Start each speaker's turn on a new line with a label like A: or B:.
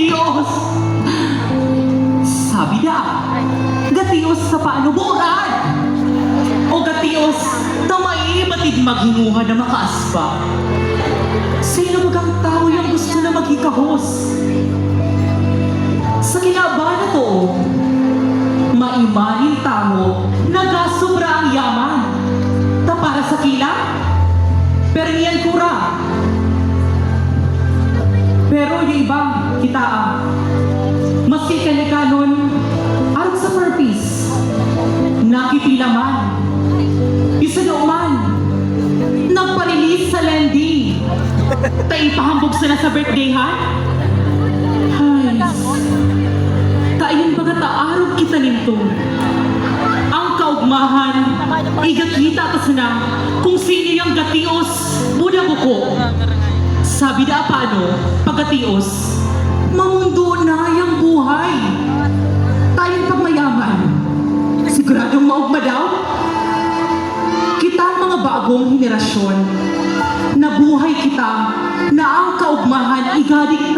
A: gatios. Sabi na, gatios sa paanuburan. O gatios na maiibatid maghinguha na makaaspa. Sino magang tao yung gusto na maghikahos? Sa kinaba na to, maimanin tao, nagasobra ang yaman. Ta para sa kila, pero niyan kura. Pero yung ibang kitaan, maski kanikanon, arang sa purpose, nakipilaman, isa man, nagparilis sa lending, taipahambog sila sa birthday ha? Hay, tayon baga taarog kita nito. Ang kaugmahan, igakita ka sana kung sino yung gatios, muna buko. Sabi na paano, pagkatios, mamundo na yung buhay. Tayong pagmayaman, siguradong maugma daw. Kita ang mga bagong henerasyon, nabuhay kita na ang kaugmahan igadik